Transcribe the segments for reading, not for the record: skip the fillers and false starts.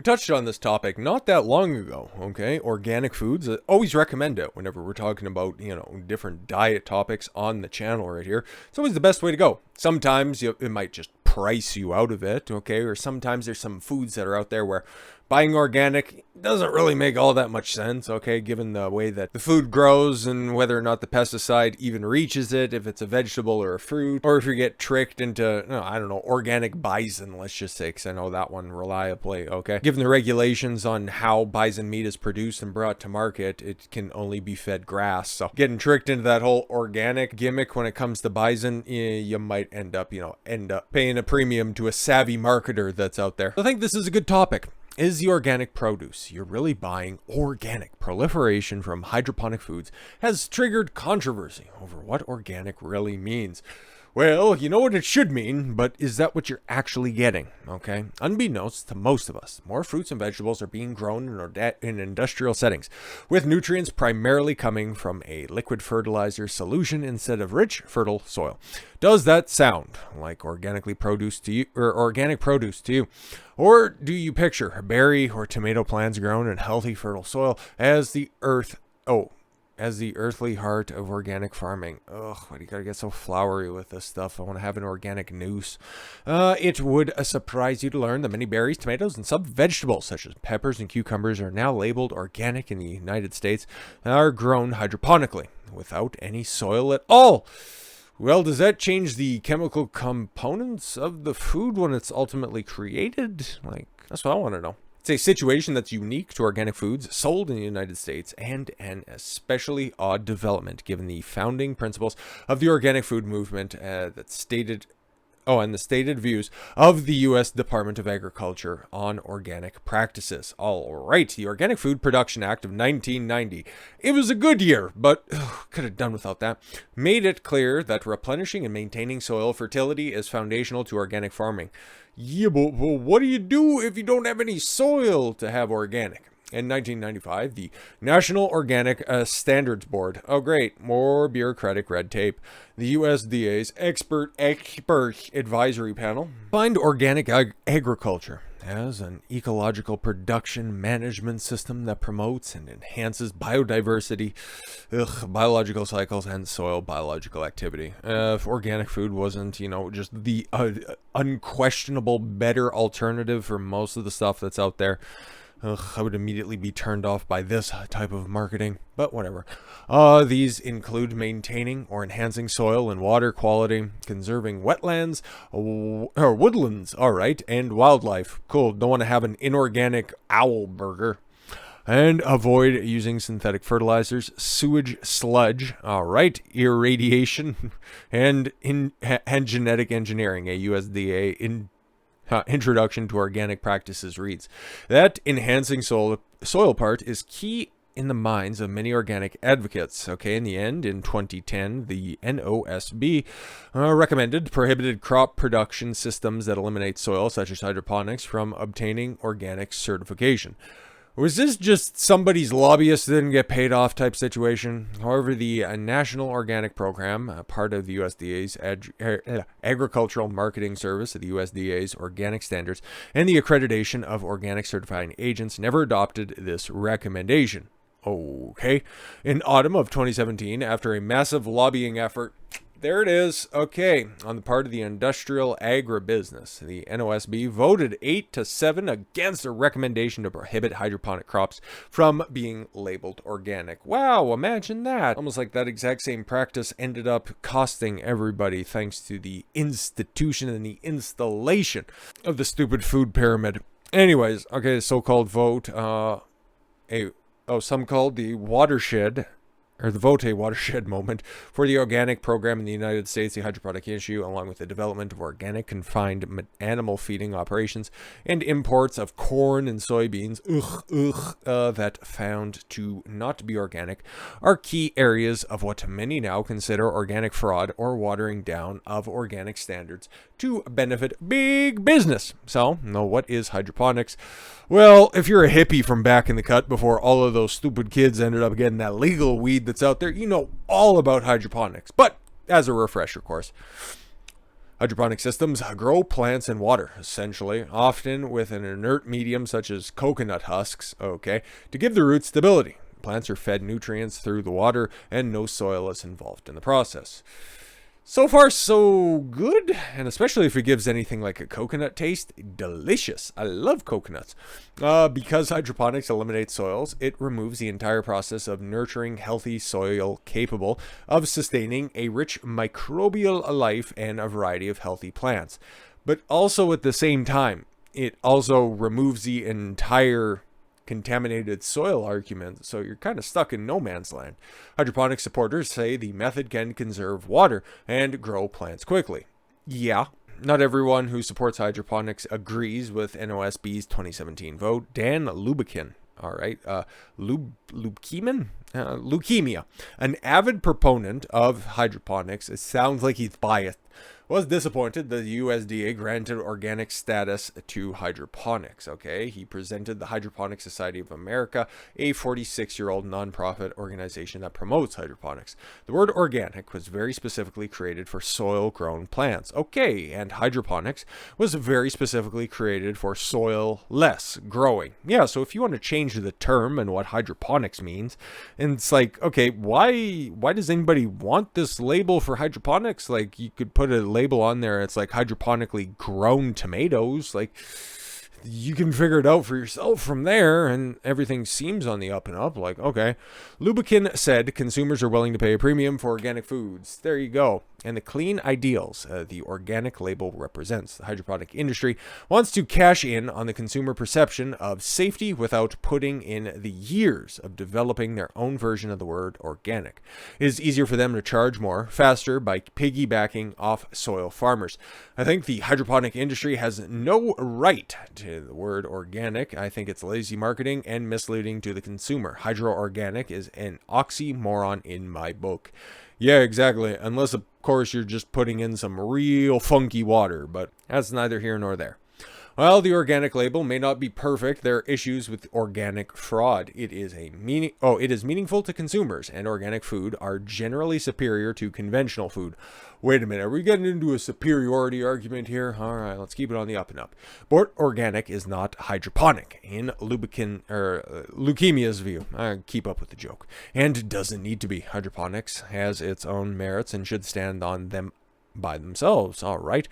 touched on this topic not that long ago, okay? Organic foods, I always recommend it whenever we're talking about, different diet topics on the channel right here. It's always the best way to go. Sometimes it might just price you out of it, okay? Or sometimes there's some foods that are out there where buying organic doesn't really make all that much sense, okay, given the way that the food grows and whether or not the pesticide even reaches it, if it's a vegetable or a fruit, or if you get tricked into, I don't know, organic bison, let's just say, because I know that one reliably, okay? Given the regulations on how bison meat is produced and brought to market, it can only be fed grass. So getting tricked into that whole organic gimmick when it comes to bison, you might end up paying a premium to a savvy marketer that's out there. So I think this is a good topic. Is the organic produce you're really buying organic? Proliferation from hydroponic foods has triggered controversy over what organic really means. Well, you know what it should mean, but is that what you're actually getting? Okay. Unbeknownst to most of us, more fruits and vegetables are being grown in industrial settings, with nutrients primarily coming from a liquid fertilizer solution instead of rich, fertile soil. Does that sound like organic produce to you? Or do you picture berry or tomato plants grown in healthy, fertile soil as the earthly heart of organic farming? Ugh, why do you gotta get so flowery with this stuff? I want to have an organic noose. It would surprise you to learn that many berries, tomatoes, and some vegetables, such as peppers and cucumbers, are now labeled organic in the United States and are grown hydroponically, without any soil at all. Well, does that change the chemical components of the food when it's ultimately created? That's what I want to know. It's a situation that's unique to organic foods sold in the United States and an especially odd development given the founding principles of the organic food movement and the stated views of the U.S. Department of Agriculture on organic practices. All right, the Organic Food Production Act of 1990. It was a good year, but could have done without that. Made it clear that replenishing and maintaining soil fertility is foundational to organic farming. Yeah, but what do you do if you don't have any soil to have organic? In 1995, the National Organic Standards Board, oh great, more bureaucratic red tape, the USDA's expert advisory panel, defined organic agriculture as an ecological production management system that promotes and enhances biodiversity, biological cycles, and soil biological activity. If organic food wasn't, just the unquestionable better alternative for most of the stuff that's out there, I would immediately be turned off by this type of marketing, but whatever. These include maintaining or enhancing soil and water quality, conserving wetlands or woodlands, all right, and wildlife. Cool, don't want to have an inorganic owl burger. And avoid using synthetic fertilizers, sewage sludge, all right, irradiation, and genetic engineering, a USDA introduction to organic practices reads that enhancing soil part is key in the minds of many organic advocates. Okay, in the end, in 2010, the NOSB recommended prohibited crop production systems that eliminate soil, such as hydroponics, from obtaining organic certification. Was this just somebody's lobbyist didn't get paid off type situation? However, the National Organic Program, part of the USDA's Agricultural Marketing Service of the USDA's Organic Standards, and the accreditation of organic certifying agents never adopted this recommendation. Okay. In autumn of 2017, after a massive lobbying effort, there it is. Okay, on the part of the industrial agribusiness, the NOSB voted 8-7 against a recommendation to prohibit hydroponic crops from being labeled organic. Wow, imagine that. Almost like that exact same practice ended up costing everybody thanks to the institution and the installation of the stupid food pyramid. Anyways, okay, the so-called vote, some called the watershed, or the vote a watershed moment for the organic program in the United States, the hydroponic issue, along with the development of organic confined animal feeding operations and imports of corn and soybeans, that found to not be organic, are key areas of what many now consider organic fraud or watering down of organic standards to benefit big business. So, what is hydroponics? Well, if you're a hippie from back in the cut before all of those stupid kids ended up getting that legal weed that's out there, you know all about hydroponics. But as a refresher course, Hydroponic systems grow plants in water, essentially, often with an inert medium such as coconut husks, okay, to give the roots stability. Plants are fed nutrients through the water, and no soil is involved in the process. So far, so good, and especially if it gives anything like a coconut taste, delicious. I love coconuts. Because hydroponics eliminates soils, it removes the entire process of nurturing healthy soil capable of sustaining a rich microbial life and a variety of healthy plants. But also at the same time, it also removes the entire contaminated soil argument, so you're kind of stuck in no man's land. Hydroponic supporters say the method can conserve water and grow plants quickly. Yeah, not everyone who supports hydroponics agrees with NOSB's 2017 vote. Dan Lubekin, all right, Leukemia, an avid proponent of hydroponics. It sounds like he's biased. Was disappointed the USDA granted organic status to hydroponics. Okay, he presented the Hydroponic Society of America, a 46-year-old nonprofit organization that promotes hydroponics. The word organic was very specifically created for soil-grown plants. Okay, and hydroponics was very specifically created for soil-less growing. Yeah, so if you want to change the term and what hydroponics means, and it's like, okay, why does anybody want this label for hydroponics? Like, you could put a label on there, it's like hydroponically grown tomatoes. Like, you can figure it out for yourself from there, and everything seems on the up and up. Like, okay. Lubekin said consumers are willing to pay a premium for organic foods. There you go. And the clean ideals the organic label represents. The hydroponic industry wants to cash in on the consumer perception of safety without putting in the years of developing their own version of the word organic. It is easier for them to charge more, faster, by piggybacking off soil farmers. I think the hydroponic industry has no right to the word organic. I think it's lazy marketing and misleading to the consumer. Hydro-organic is an oxymoron in my book. Yeah, exactly. Unless, of course, you're just putting in some real funky water, but that's neither here nor there. While the organic label may not be perfect, there are issues with organic fraud. It is meaningful to consumers, and organic food are generally superior to conventional food. Wait a minute, are we getting into a superiority argument here? All right, let's keep it on the up and up. But organic is not hydroponic, in Leukemia's view. I keep up with the joke. And doesn't need to be. Hydroponics has its own merits and should stand on them by themselves. All right.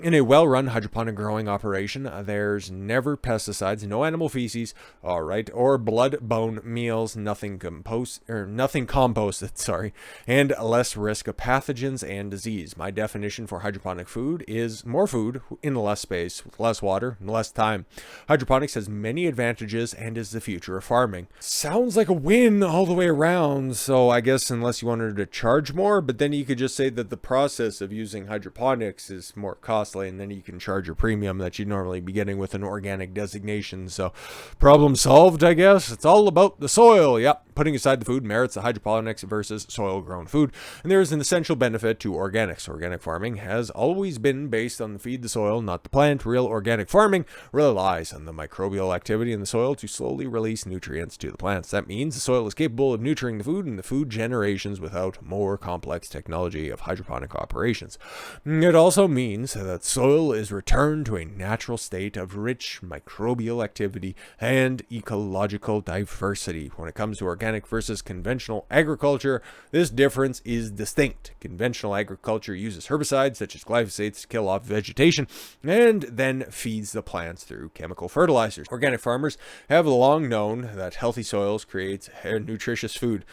In a well-run hydroponic growing operation, there's never pesticides, no animal feces, all right, or blood-bone meals, nothing composted, sorry, and less risk of pathogens and disease. My definition for hydroponic food is more food in less space, with less water, and less time. Hydroponics has many advantages and is the future of farming. Sounds like a win all the way around, so I guess unless you wanted to charge more, but then you could just say that the process of using hydroponics is more costly, and then you can charge your premium that you'd normally be getting with an organic designation. So problem solved, I guess. It's all about the soil. Yep. Putting aside the food merits of hydroponics versus soil grown food, and there is an essential benefit to organics. Organic farming has always been based on the feed the soil, not the plant. Real organic farming relies on the microbial activity in the soil to slowly release nutrients to the plants. That means the soil is capable of nurturing the food and the food generations without more complex technology of hydroponic operations. It also means that soil is returned to a natural state of rich microbial activity and ecological diversity. When it comes to organic versus conventional agriculture, this difference is distinct. Conventional agriculture uses herbicides such as glyphosate to kill off vegetation and then feeds the plants through chemical fertilizers. Organic farmers have long known that healthy soils create nutritious food.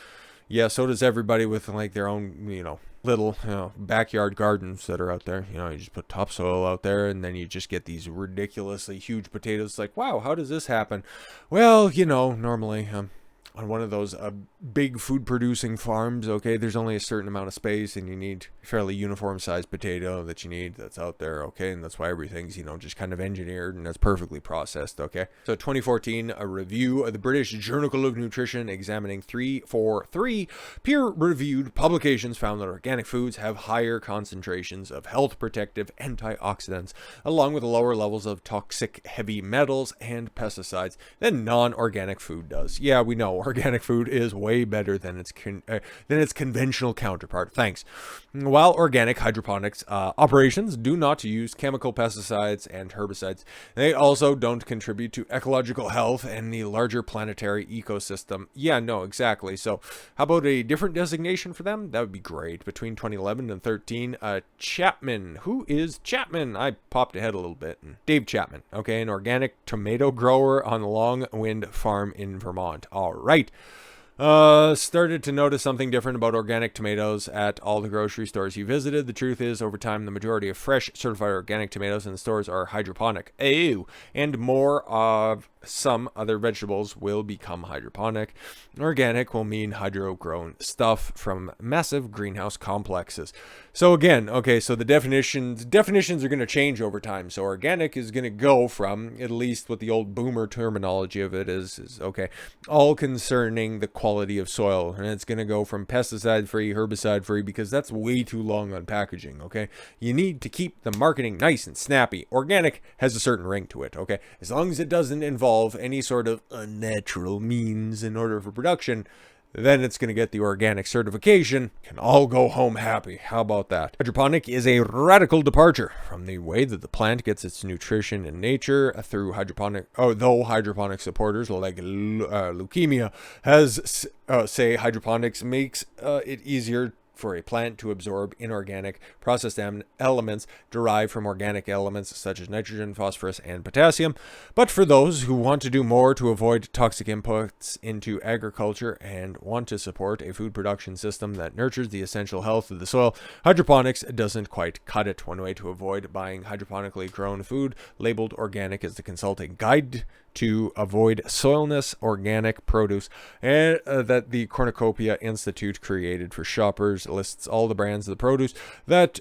Yeah, so does everybody with like their own, little, backyard gardens that are out there. You just put topsoil out there and then you just get these ridiculously huge potatoes. It's like, wow, how does this happen? Well, normally on one of those big food producing farms, okay, there's only a certain amount of space and you need a fairly uniform sized potato that you need that's out there, okay, and that's why everything's, just kind of engineered and that's perfectly processed, okay. So 2014, a review of the British Journal of Nutrition examining 343 peer-reviewed publications found that organic foods have higher concentrations of health protective antioxidants along with lower levels of toxic heavy metals and pesticides than non-organic food does. Yeah, we know organic food is way better than its conventional counterpart. Thanks. While organic hydroponics operations do not use chemical pesticides and herbicides, they also don't contribute to ecological health and the larger planetary ecosystem. Yeah, no, exactly. So how about a different designation for them? That would be great. Between 2011 and 13, Chapman. Who is Chapman? I popped ahead a little bit. Dave Chapman, okay, an organic tomato grower on Long Wind Farm in Vermont. All right. Started to notice something different about organic tomatoes at all the grocery stores he visited. The truth is, over time, the majority of fresh, certified organic tomatoes in the stores are hydroponic. Ew! And more of some other vegetables will become hydroponic. Organic will mean hydro-grown stuff from massive greenhouse complexes. So again, okay, so the definitions are going to change over time. So organic is going to go from, at least what the old boomer terminology of it is okay, all concerning the quality of soil. And it's going to go from pesticide-free, herbicide-free, because that's way too long on packaging, okay? You need to keep the marketing nice and snappy. Organic has a certain ring to it, okay? As long as it doesn't involve any sort of unnatural means in order for production, then it's going to get the organic certification. Can all go home happy. How about that? Hydroponic is a radical departure from the way that the plant gets its nutrition in nature through hydroponic. Though hydroponic supporters like leukemia say hydroponics makes it easier for a plant to absorb inorganic processed elements derived from organic elements such as nitrogen, phosphorus, and potassium. But for those who want to do more to avoid toxic inputs into agriculture and want to support a food production system that nurtures the essential health of the soil, hydroponics doesn't quite cut it. One way to avoid buying hydroponically grown food labeled organic is the consulting guide to avoid soilless organic produce, and that the Cornucopia Institute created for shoppers. Lists all the brands of the produce that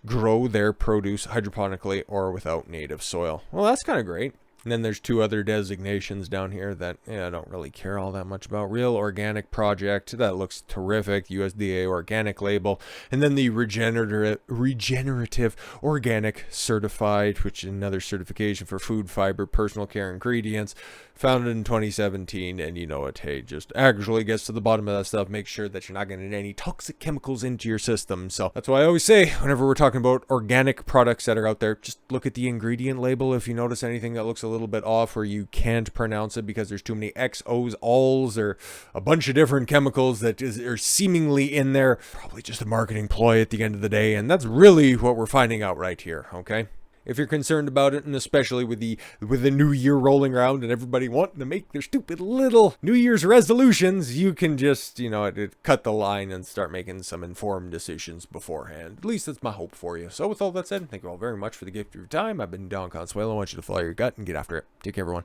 grow their produce hydroponically or without native soil. Well, that's kind of great. And then there's two other designations down here that I don't really care all that much about. Real Organic Project, that looks terrific. USDA Organic Label. And then the Regenerative Organic Certified, which is another certification for food, fiber, personal care ingredients, founded in 2017. And you know it, hey, just actually gets to the bottom of that stuff. Make sure that you're not getting any toxic chemicals into your system. So that's why I always say, whenever we're talking about organic products that are out there, just look at the ingredient label. If you notice anything that looks a little bit off or you can't pronounce it because there's too many XOs, alls, or a bunch of different chemicals that are seemingly in there, probably just a marketing ploy at the end of the day. And that's really what we're finding out right here, okay? If you're concerned about it, and especially with the new year rolling around and everybody wanting to make their stupid little New Year's resolutions, you can just, cut the line and start making some informed decisions beforehand. At least that's my hope for you. So with all that said, thank you all very much for the gift of your time. I've been Don Consuelo. I want you to follow your gut and get after it. Take care, everyone.